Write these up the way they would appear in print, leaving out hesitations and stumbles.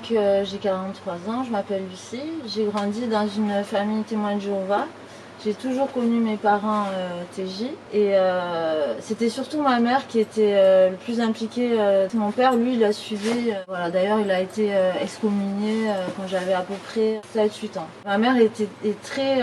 j'ai 43 ans, je m'appelle Lucie. J'ai grandi dans une famille témoin de Jéhovah. J'ai toujours connu mes parents TJ et c'était surtout ma mère qui était le plus impliquée. Mon père, lui, il a suivi. Voilà, d'ailleurs, il a été excommunié quand j'avais à peu près 7-8 ans. Ma mère est très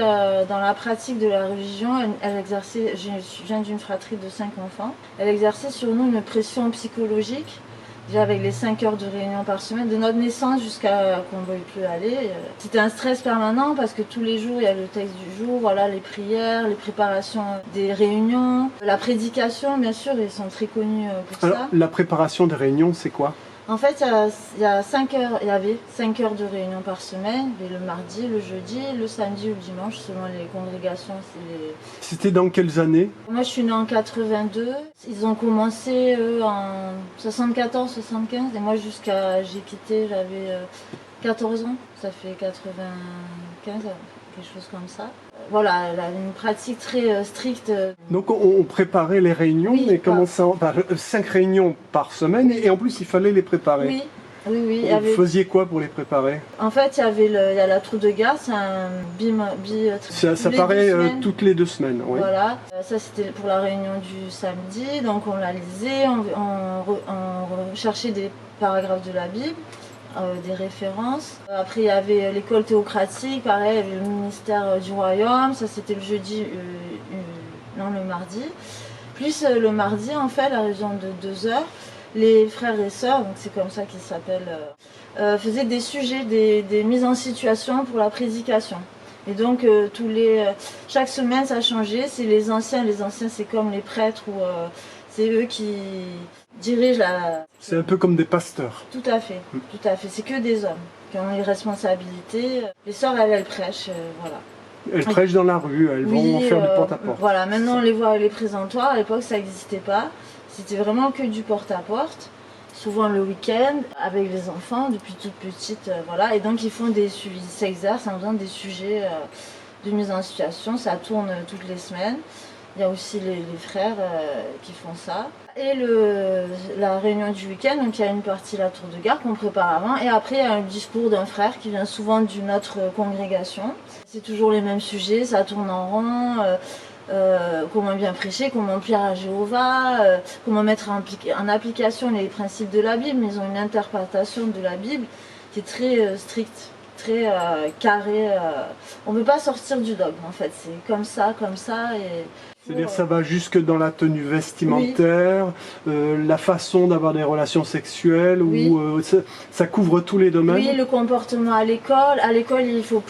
dans la pratique de la religion. Elle exerçait, je viens d'une fratrie de 5 enfants. Elle exerçait sur nous une pression psychologique. Déjà avec les 5 heures de réunion par semaine, de notre naissance jusqu'à qu'on ne veuille plus aller. C'était un stress permanent parce que tous les jours, il y a le texte du jour, voilà, les prières, les préparations des réunions, la prédication, bien sûr, ils sont très connus pour Alors, ça. la préparation des réunions, c'est quoi? En fait, il y avait 5 heures de réunion par semaine, le mardi, le jeudi, le samedi ou le dimanche, selon les congrégations. C'était dans quelles années? Moi, je suis née en 82. Ils ont commencé, eux, en 74-75. Et moi, j'ai quitté, j'avais 14 ans. Ça fait 95, quelque chose comme ça. Voilà, elle avait une pratique très stricte. Donc on préparait les réunions, Oui, mais comment ça? 5 réunions par semaine, et en plus il fallait les préparer. Oui. Oui, Vous faisiez quoi pour les préparer? En fait, il y a la Tour de Gare, c'est un Ça paraît toutes les 2 semaines. Oui. Voilà, ça c'était pour la réunion du samedi, donc on la lisait, on cherchait des paragraphes de la Bible, des références. Après il y avait l'école théocratique, pareil, il y avait le ministère du royaume, ça c'était le jeudi, non le mardi. Plus le mardi, en fait, à raison de 2 heures, les frères et sœurs, donc c'est comme ça qu'ils s'appellent, faisaient des sujets, des mises en situation pour la prédication. Et donc chaque semaine ça changeait, c'est les anciens c'est comme les prêtres ou c'est eux qui dirigent la... C'est un peu comme des pasteurs. Tout à fait, c'est que des hommes qui ont les responsabilités. Les sœurs elles prêchent, voilà. Elles prêchent dans la rue, elles vont faire du porte-à-porte. Voilà, maintenant on les voit les présentoirs, à l'époque ça n'existait pas. C'était vraiment que du porte-à-porte, souvent le week-end, avec les enfants, depuis toute petite, voilà. Et donc ils font ils s'exercent en faisant des sujets de mise en situation, ça tourne toutes les semaines. Il y a aussi les frères qui font ça. Et la réunion du week-end, donc il y a une partie la Tour de Gare qu'on prépare avant, et après il y a un discours d'un frère qui vient souvent d'une autre congrégation. C'est toujours les mêmes sujets, ça tourne en rond. Comment bien prêcher, comment plaire à Jéhovah, comment mettre en application les principes de la Bible. Ils ont une interprétation de la Bible qui est très stricte, très carrée. On ne peut pas sortir du dogme en fait, c'est comme ça. C'est-à-dire ça va jusque dans la tenue vestimentaire, la façon d'avoir des relations sexuelles, oui. Ça couvre tous les domaines. Oui, le comportement à l'école. À l'école, il faut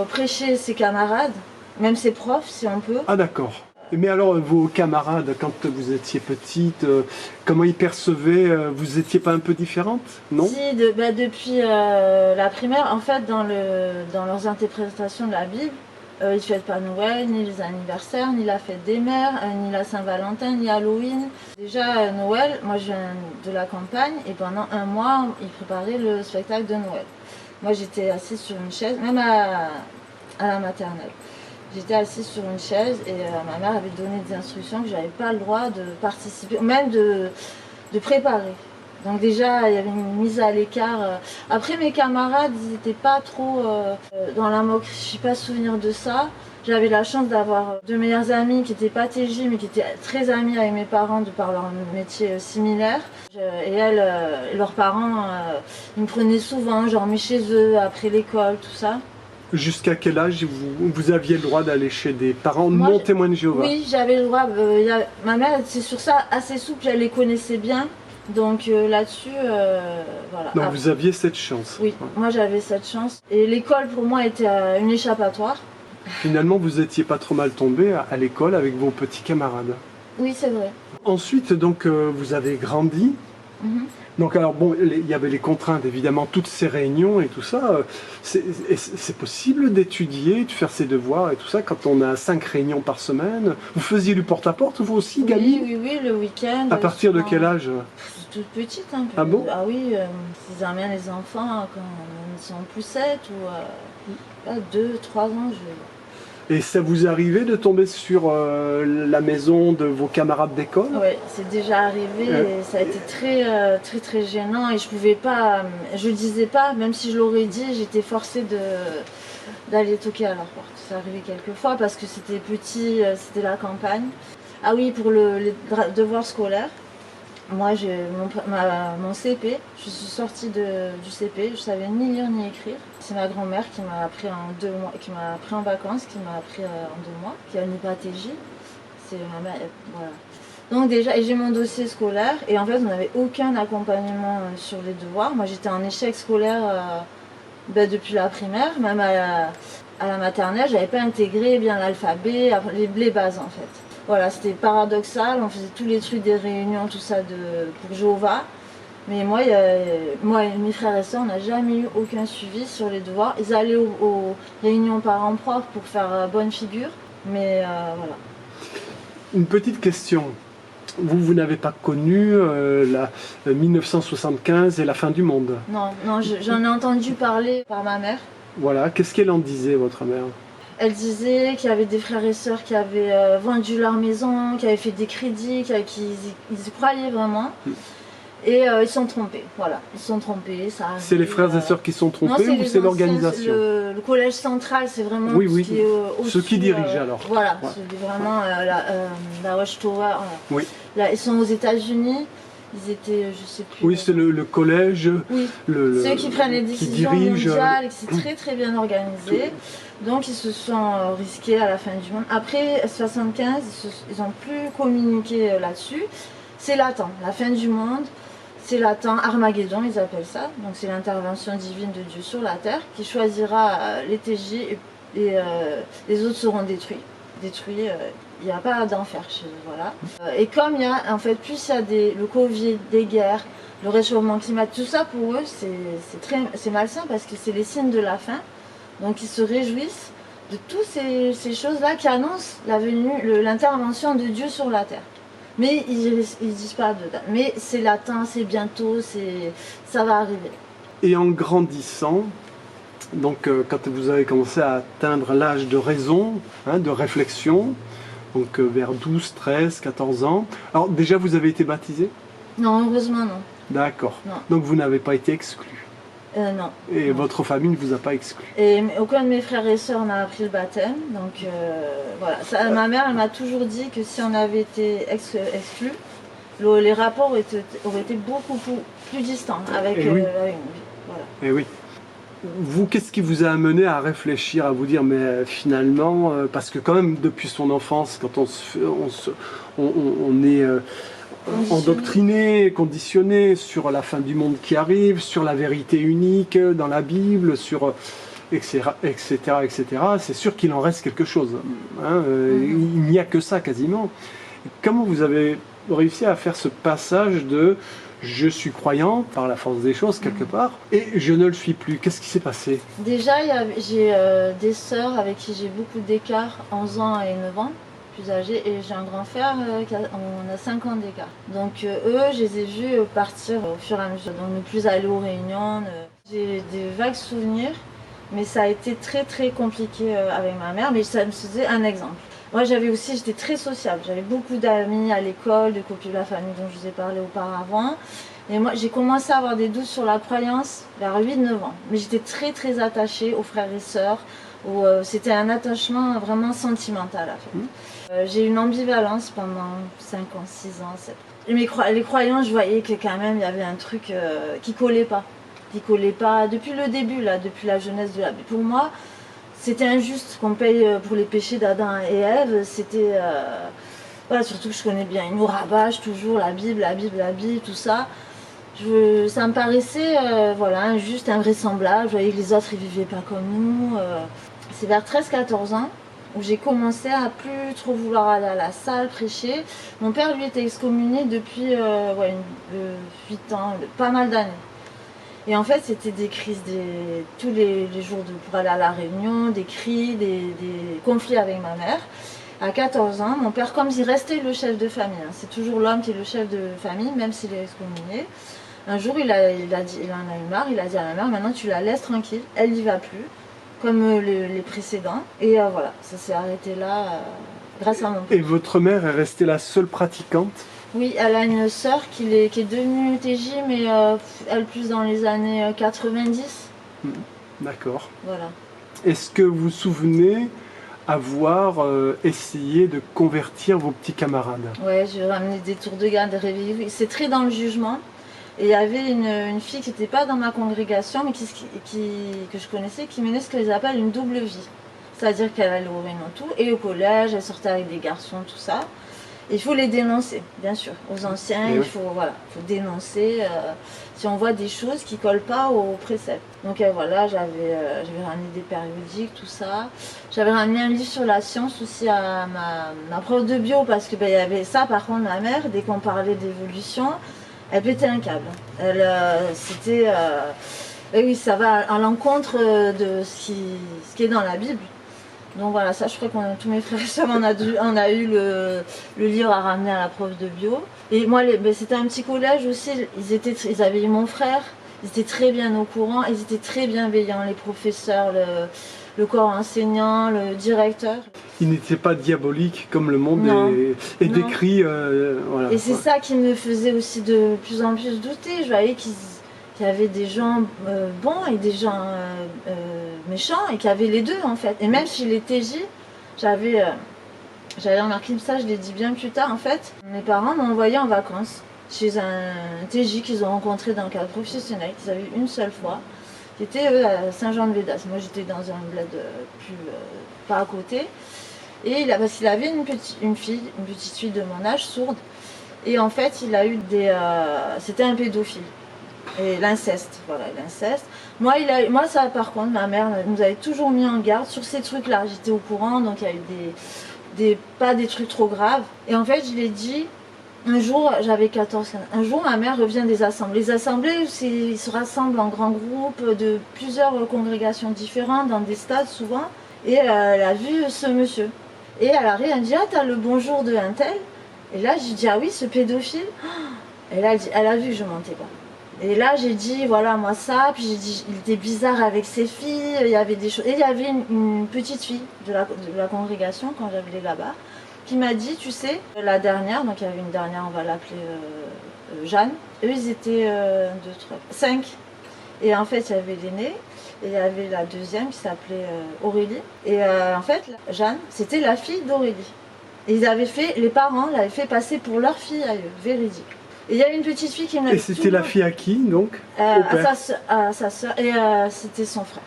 prêcher ses camarades. Même ses profs, si on peut. Ah d'accord. Mais alors, vos camarades, quand vous étiez petite, comment ils percevaient? Vous n'étiez pas un peu différente, non? Si, depuis la primaire, en fait, dans leurs interprétations de la Bible, ils ne fêtent pas Noël, ni les anniversaires, ni la fête des mères, ni la Saint-Valentin, ni Halloween. Déjà, Noël, moi je viens de la campagne, et pendant 1 mois, ils préparaient le spectacle de Noël. Moi, j'étais assise sur une chaise, même à la maternelle. J'étais assise sur une chaise et ma mère avait donné des instructions que je n'avais pas le droit de participer, même de préparer. Donc déjà, il y avait une mise à l'écart. Après, mes camarades, ils n'étaient pas trop dans la moquerie. Je n'ai pas souvenir de ça. J'avais la chance d'avoir 2 meilleures amies qui n'étaient pas TJ, mais qui étaient très amies avec mes parents de par leur métier similaire. Et elles, leurs parents, ils me prenaient souvent, genre mis chez eux après l'école, tout ça. Jusqu'à quel âge vous aviez le droit d'aller chez des parents non témoins de Jéhovah? Oui, j'avais le droit. Ma mère, c'est sur ça assez souple, elle les connaissait bien. Donc là-dessus, voilà. Donc vous aviez cette chance. Oui, ouais. Moi j'avais cette chance. Et l'école pour moi était une échappatoire. Finalement, vous n'étiez pas trop mal tombé à l'école avec vos petits camarades. Oui, c'est vrai. Ensuite, donc, vous avez grandi. Donc alors bon, il y avait les contraintes évidemment, toutes ces réunions et tout ça. C'est possible d'étudier, de faire ses devoirs et tout ça quand on a 5 réunions par semaine. Vous faisiez du porte-à-porte vous aussi, gamine? Oui, le week-end. À partir de quel âge? Toute petite un peu. Ah bon? Ah oui, ils emmènent les enfants quand ils sont poussettes ou 2-3 ans. Et ça vous arrivait de tomber sur la maison de vos camarades d'école? Oui, c'est déjà arrivé et ça a été très gênant et je pouvais pas, je le disais pas, même si je l'aurais dit, j'étais forcée d'aller toquer à leur porte. Ça arrivait quelques fois parce que c'était petit, c'était la campagne. Ah oui, pour les devoirs scolaires, moi j'ai mon CP, je suis sortie du CP, je savais ni lire ni écrire. C'est ma grand-mère qui m'a appris en 2 mois, qui m'a appris en vacances, qui m'a appris en 2 mois, qui a une hypatégie. C'est ma mère, voilà. Donc déjà, et j'ai mon dossier scolaire et en fait on n'avait aucun accompagnement sur les devoirs. Moi j'étais en échec scolaire depuis la primaire, même à la maternelle, j'avais pas intégré bien l'alphabet, les bases en fait. Voilà, c'était paradoxal, on faisait tous les trucs des réunions, tout ça pour Jéhovah. Mais moi et mes frères et sœurs, on n'a jamais eu aucun suivi sur les devoirs. Ils allaient aux réunions parents-prof pour faire bonne figure, mais voilà. Une petite question. Vous n'avez pas connu la 1975 et la fin du monde? Non, j'en ai entendu parler par ma mère. Voilà, qu'est-ce qu'elle en disait, votre mère? Elle disait qu'il y avait des frères et sœurs qui avaient vendu leur maison, qui avaient fait des crédits, ils y croyaient vraiment. Et ils se sont trompés, voilà. Ils se sont trompés. C'est les frères et sœurs qui sont trompés ou c'est l'organisation? Le collège central, c'est vraiment oui. Qui est ceux qui dirigent alors. Voilà, ouais. C'est vraiment la Watchtower. Oui. Là, ils sont aux États-Unis. Ils étaient, je sais plus. Oui, c'est le collège. Oui. Ceux qui prennent les décisions mondiales, et que c'est très bien organisé. Donc ils se sont risqués à la fin du monde. Après 75, ils n'ont plus communiqué là-dessus. C'est latent, la fin du monde. C'est latent, Armageddon, ils appellent ça. Donc c'est l'intervention divine de Dieu sur la terre qui choisira les TJ et les autres seront détruits. Il n'y a pas d'enfer chez eux, voilà. Et comme il y a, en fait, plus il y a le Covid, des guerres, le réchauffement climatique, tout ça pour eux, c'est malsain parce que c'est les signes de la fin. Donc ils se réjouissent de toutes ces choses-là qui annoncent la venue, l'intervention de Dieu sur la terre. Mais ils disent pas de date. Mais c'est latent, c'est bientôt, ça va arriver. Et en grandissant, donc quand vous avez commencé à atteindre l'âge de raison, de réflexion, donc vers 12, 13, 14 ans, alors déjà vous avez été baptisé? Non, heureusement non. D'accord. Donc vous n'avez pas été exclu? Non. Et non. Votre famille ne vous a pas exclu? Et aucun de mes frères et sœurs n'a appris le baptême. Donc voilà. Ma mère, elle m'a toujours dit que si on avait été exclus, les rapports auraient été beaucoup plus distants avec une vie. Voilà. Et oui. Vous, qu'est-ce qui vous a amené à réfléchir, à vous dire, mais finalement, parce que quand même depuis son enfance, quand on est endoctriné, conditionné sur la fin du monde qui arrive, sur la vérité unique dans la Bible, sur etc., c'est sûr qu'il en reste quelque chose. Il n'y a que ça quasiment. Comment vous avez réussi à faire ce passage de je suis croyant par la force des choses quelque part et je ne le suis plus? Qu'est-ce qui s'est passé? Déjà, j'ai des sœurs avec qui j'ai beaucoup d'écart, 11 ans et 9 ans. Plus âgés, et j'ai un grand frère, on a 5 ans d'écart. Donc eux, je les ai vus partir au fur et à mesure, donc ne plus aller aux réunions. J'ai des vagues souvenirs, mais ça a été très compliqué avec ma mère, mais ça me faisait un exemple. Moi j'étais très sociable, j'avais beaucoup d'amis à l'école, de copies de la famille dont je vous ai parlé auparavant. Et moi j'ai commencé à avoir des doutes sur la croyance vers 8-9 ans. Mais j'étais très attachée aux frères et sœurs, c'était un attachement vraiment sentimental à fait. J'ai eu une ambivalence pendant 5 ans, 6 ans, 7 ans. Les croyants, je voyais que quand même il y avait un truc qui collait pas. Depuis le début, depuis la jeunesse de la Bible. Pour moi, c'était injuste qu'on paye pour les péchés d'Adam et Ève. C'était voilà, surtout que je connais bien. Ils nous rabâchent toujours la Bible, tout ça. Ça me paraissait injuste, invraisemblable. Je voyais que les autres ils vivaient pas comme nous. C'est vers 13-14 ans où j'ai commencé à plus trop vouloir aller à la salle, prêcher. Mon père, lui, était excommunié depuis 8 ans, pas mal d'années. Et en fait, c'était des crises tous les jours pour aller à la réunion, des cris, des conflits avec ma mère. À 14 ans, mon père, comme il restait le chef de famille, c'est toujours l'homme qui est le chef de famille, même s'il est excommunié. Un jour, il en a eu marre, il a dit à ma mère, maintenant tu la laisses tranquille, elle n'y va plus. comme les précédents. Et voilà, ça s'est arrêté là grâce à mon père. Et votre mère est restée la seule pratiquante? Oui, elle a une sœur qui est devenue TJ, mais elle plus dans les années 90. D'accord. Voilà. Est-ce que vous vous souvenez avoir essayé de convertir vos petits camarades? Ouais, j'ai ramené des tours de garde, des réveillés. C'est très dans le jugement. Et il y avait une fille qui n'était pas dans ma congrégation, mais que je connaissais, qui menait ce qu'ils appellent une double vie. C'est-à-dire qu'elle allait au réunion tout, et au collège, elle sortait avec des garçons, tout ça. Il faut les dénoncer, bien sûr. Aux anciens, il faut dénoncer si on voit des choses qui ne collent pas aux préceptes. Donc voilà, j'avais ramené des périodiques, tout ça. J'avais ramené un livre sur la science aussi à ma prof de bio, parce qu'il y avait ça, par contre, ma mère, dès qu'on parlait d'évolution, elle pétait un câble. Oui, ça va à l'encontre de ce qui est dans la Bible. Donc voilà, ça je crois qu'on tous mes frères et sœurs, on a eu le livre à ramener à la prof de bio. Et moi, c'était un petit collège aussi, ils avaient eu mon frère, ils étaient très bien au courant, ils étaient très bienveillants, les professeurs, le corps enseignant, le directeur. Ils n'étaient pas diaboliques comme le monde est décrit. Voilà. Et c'est ça qui me faisait aussi de plus en plus douter. Je voyais qu'il y avait des gens bons et des gens méchants, et qu'il y avait les deux en fait. Et même chez les TJ, j'avais remarqué ça, je l'ai dit bien plus tard en fait. Mes parents m'ont envoyé en vacances chez un TJ qu'ils ont rencontré dans le cadre professionnel, qu'ils avaient eu une seule fois, qui était eux à Saint-Jean-de-Védas. Moi j'étais dans un bled pas à côté. Et parce qu'il avait une petite fille de mon âge, sourde. Et en fait, il a eu c'était un pédophile. Et l'inceste, voilà, l'inceste. Moi, ça par contre, ma mère nous avait toujours mis en garde sur ces trucs-là. J'étais au courant, donc il y a eu pas des trucs trop graves. Et en fait, je l'ai dit, un jour, j'avais 14 ans. Un jour, ma mère revient des assemblées. Les assemblées, ils se rassemblent en grands groupes de plusieurs congrégations différentes, dans des stades souvent. Et elle a vu ce monsieur. Et elle arrive, elle me dit, ah, t'as le bonjour de un tel. Et là, j'ai dit, ah oui, ce pédophile. Et là, elle a vu que je mentais pas. Et là, j'ai dit, voilà, moi ça. Puis j'ai dit, il était bizarre avec ses filles. Il y avait des choses. Et il y avait une petite fille de la congrégation, quand j'avais là-bas, qui m'a dit, tu sais, la dernière, donc il y avait une dernière, on va l'appeler Jeanne. Eux, ils étaient 5. Et en fait, il y avait l'aînée. Et il y avait la deuxième qui s'appelait Aurélie. Et en fait, Jeanne, c'était la fille d'Aurélie. Et les parents l'avaient fait passer pour leur fille à eux, véridique. Et il y avait une petite fille qui me l'a dit. Et c'était la fille à qui, donc à sa sœur. Et c'était son frère.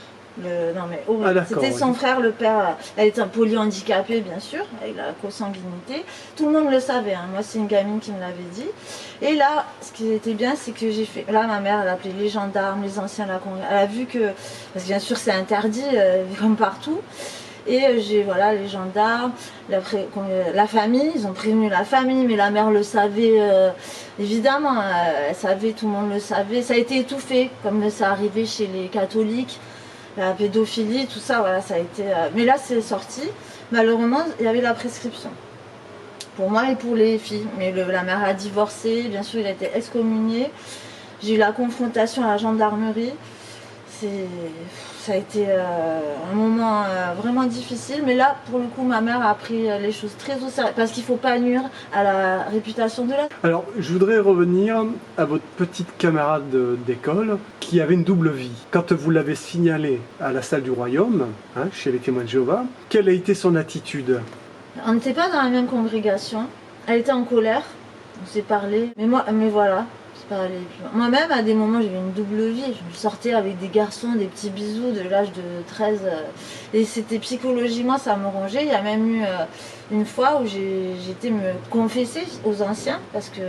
C'était son frère, le père. Elle était un polyhandicapée, bien sûr, avec la consanguinité. Tout le monde le savait. Hein. Moi, c'est une gamine qui me l'avait dit. Et là, ce qui était bien, c'est que j'ai fait. Là, ma mère, elle a appelé les gendarmes, les anciens de la congrégation. Elle a vu que. Parce que bien sûr, c'est interdit, comme partout. Et les gendarmes, la famille, ils ont prévenu la famille, mais la mère le savait, évidemment, elle savait, tout le monde le savait. Ça a été étouffé, comme ça arrivait chez les catholiques, la pédophilie, tout ça, voilà, ça a été... Mais là, c'est sorti. Malheureusement, il y avait la prescription. Pour moi et pour les filles. Mais la mère a divorcé, bien sûr, il a été excommunié. J'ai eu la confrontation à la gendarmerie. Ça a été un moment vraiment difficile, mais là, pour le coup, ma mère a pris les choses très au sérieux, parce qu'il ne faut pas nuire à la réputation de la... Alors, je voudrais revenir à votre petite camarade d'école qui avait une double vie. Quand vous l'avez signalé à la salle du royaume, hein, chez les témoins de Jéhovah, quelle a été son attitude? On n'était pas dans la même congrégation, elle était en colère, on s'est parlé, mais voilà. Moi-même, à des moments, j'avais une double vie. Je sortais avec des garçons, des petits bisous de l'âge de 13. Et c'était psychologiquement, ça me rongeait. Il y a même eu une fois où j'étais me confesser aux anciens, parce qu'ils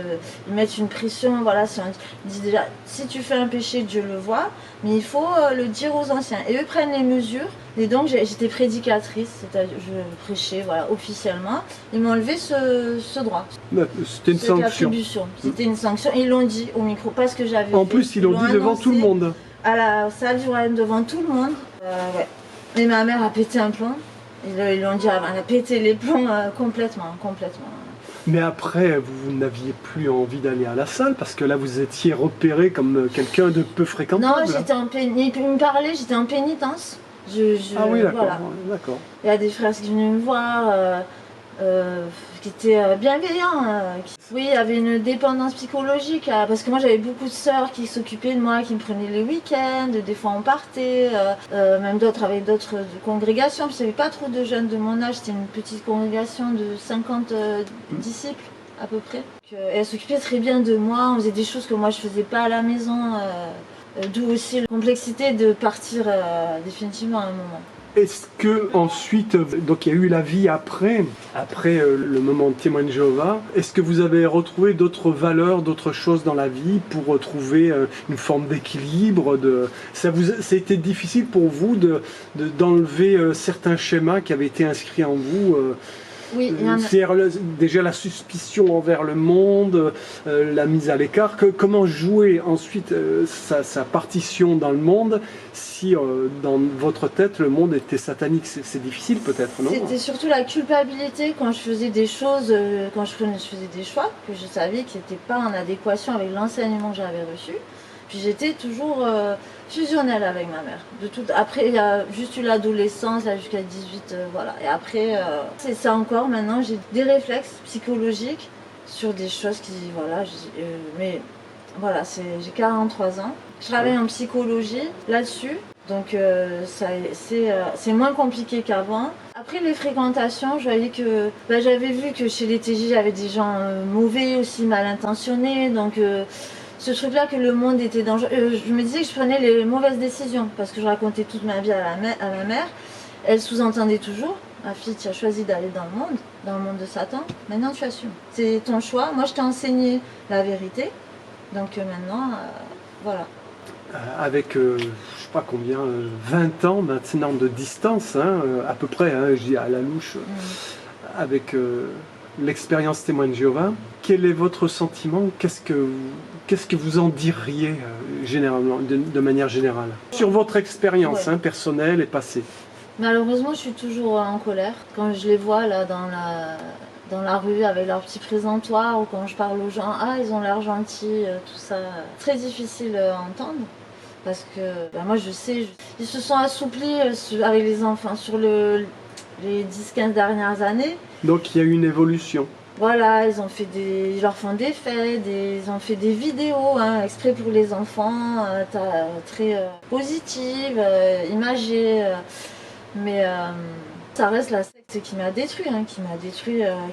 mettent une pression. Voilà, ils disent déjà, si tu fais un péché, Dieu le voit, mais il faut le dire aux anciens. Et eux prennent les mesures. Et donc, j'étais prédicatrice, c'est-à-dire je prêchais officiellement. Ils m'ont enlevé ce droit. C'était une sanction. Attribution. C'était une sanction. Ils l'ont dit au micro, pas ce que j'avais fait. En plus, ils l'ont dit devant tout le monde. À la salle du royaume, devant tout le monde. Ouais. Et ma mère a pété un plomb. Ils l'ont dit, elle a pété les plombs complètement. Mais après, vous n'aviez plus envie d'aller à la salle, parce que là, vous étiez repéré comme quelqu'un de peu fréquentable. Non, j'étais en pénitence. Il me parlait, j'étais en pénitence. Ah oui, d'accord. Voilà. D'accord. Il y a des frères qui venaient me voir, qui étaient bienveillants. Oui, il y avait une dépendance psychologique, parce que moi j'avais beaucoup de sœurs qui s'occupaient de moi, qui me prenaient les week-ends, des fois on partait, même d'autres avec d'autres congrégations, parce qu'il n'y avait pas trop de jeunes de mon âge, c'était une petite congrégation de 50 disciples à peu près. Et elles s'occupaient très bien de moi, on faisait des choses que moi je faisais pas à la maison, d'où aussi la complexité de partir définitivement à un moment. Est-ce que ensuite, donc il y a eu la vie après le moment de témoin de Jéhovah, est-ce que vous avez retrouvé d'autres valeurs, d'autres choses dans la vie pour retrouver une forme d'équilibre ça a été difficile pour vous d'enlever certains schémas qui avaient été inscrits en vous Oui, il y en a. c'est déjà la suspicion envers le monde, la mise à l'écart. Comment jouer ensuite sa partition dans le monde si dans votre tête le monde était satanique? C'est difficile peut-être, non? C'était surtout la culpabilité quand je faisais des choses, quand je faisais des choix que je savais qui n'étaient pas en adéquation avec l'enseignement que j'avais reçu. Puis j'étais toujours fusionnelle avec ma mère. Après, il y a juste eu l'adolescence, là jusqu'à 18, voilà. Et après, c'est ça encore. Maintenant, j'ai des réflexes psychologiques sur des choses qui, voilà. Mais voilà, j'ai 43 ans. Je travaille en psychologie là-dessus. Donc c'est moins compliqué qu'avant. Après les fréquentations, je voyais que j'avais vu que chez les TJ, il y avait des gens mauvais aussi, mal intentionnés. Donc ce truc-là que le monde était dangereux, je me disais que je prenais les mauvaises décisions parce que je racontais toute ma vie à ma mère. Elle sous-entendait toujours: ma fille, tu as choisi d'aller dans le monde de Satan, maintenant tu assumes. C'est ton choix, moi je t'ai enseigné la vérité, donc maintenant, voilà. Avec, je ne sais pas combien, 20 ans maintenant de distance, hein, à peu près, hein, je dis à la louche, avec l'expérience témoin de Jéhovah, quel est votre sentiment? Qu'est-ce que vous en diriez généralement, de manière générale, sur votre expérience personnelle et passée? Malheureusement, je suis toujours en colère quand je les vois là dans la rue avec leur petit présentoir, ou quand je parle aux gens, ils ont l'air gentils, tout ça. Très difficile à entendre parce que moi je sais, ils se sont assouplis avec les enfants sur les 10-15 dernières années. Donc il y a eu une évolution. Voilà, ils leur font des fêtes, ils ont fait des vidéos exprès pour les enfants, très positives, imagées, mais ça reste la secte qui m'a détruit,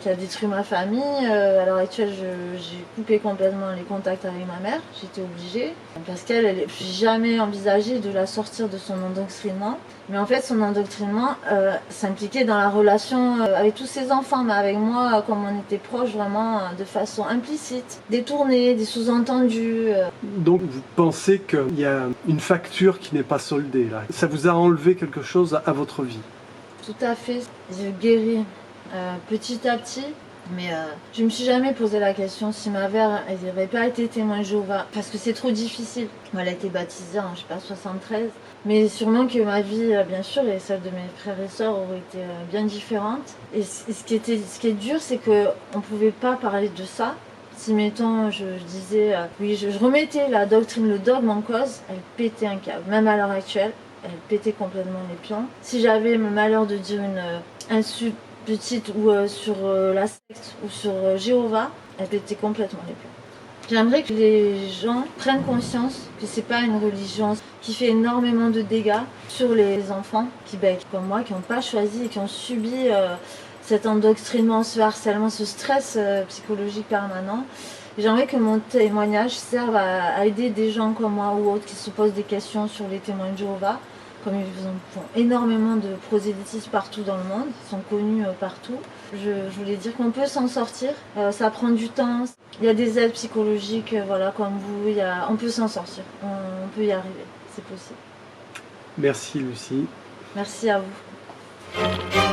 qui a détruit ma famille. À l'heure actuelle, j'ai coupé complètement les contacts avec ma mère, j'étais obligée, parce qu'elle n'a jamais envisagé de la sortir de son endoctrinement. Mais en fait, son endoctrinement s'impliquait dans la relation avec tous ses enfants, mais avec moi, comme on était proches, vraiment de façon implicite, détournée, des sous-entendus. Donc vous pensez qu'il y a une facture qui n'est pas soldée là. Ça vous a enlevé quelque chose à votre vie? Tout à fait. Je guéris petit à petit. Mais je me suis jamais posé la question si ma mère n'avait pas été témoin de Jéhovah, parce que c'est trop difficile. Elle a été baptisée en 73, mais sûrement que ma vie, bien sûr, et celle de mes frères et sœurs auraient été bien différentes. Et ce qui est dur, c'est qu'on ne pouvait pas parler de ça. Si mettons, je disais, oui, je remettais la doctrine, le dogme en cause, elle pétait un câble. Même à l'heure actuelle, elle pétait complètement les pions. Si j'avais le malheur de dire une insulte petite ou sur la secte ou sur Jéhovah, elle pétait complètement les pions. J'aimerais que les gens prennent conscience que c'est pas une religion qui fait énormément de dégâts sur les enfants qui, comme moi, qui n'ont pas choisi et qui ont subi cet endoctrinement, ce harcèlement, ce stress psychologique permanent. J'aimerais que mon témoignage serve à aider des gens comme moi ou autres qui se posent des questions sur les témoins de Jéhovah. Comme ils font énormément de prosélytisme partout dans le monde, ils sont connus partout. Je voulais dire qu'on peut s'en sortir, ça prend du temps, il y a des aides psychologiques, voilà, comme vous, on peut s'en sortir, on peut y arriver, c'est possible. Merci Lucie. Merci à vous.